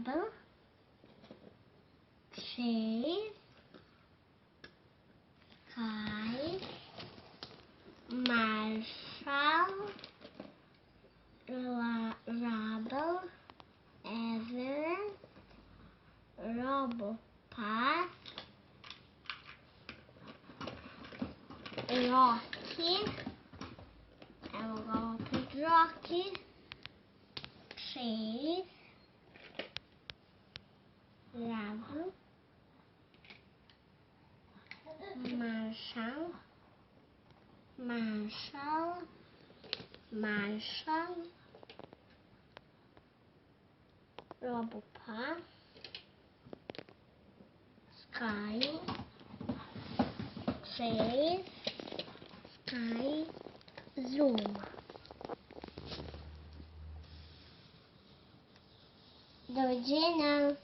Rabbit. Cheese. Sky. Marshall. Rubble. Evan. Robopass. Rocky. Eu gosto de Rocky. Cheese. Rubble. Marshall. Robopass. Sky. Chase. Sky. Zoom. Do you know?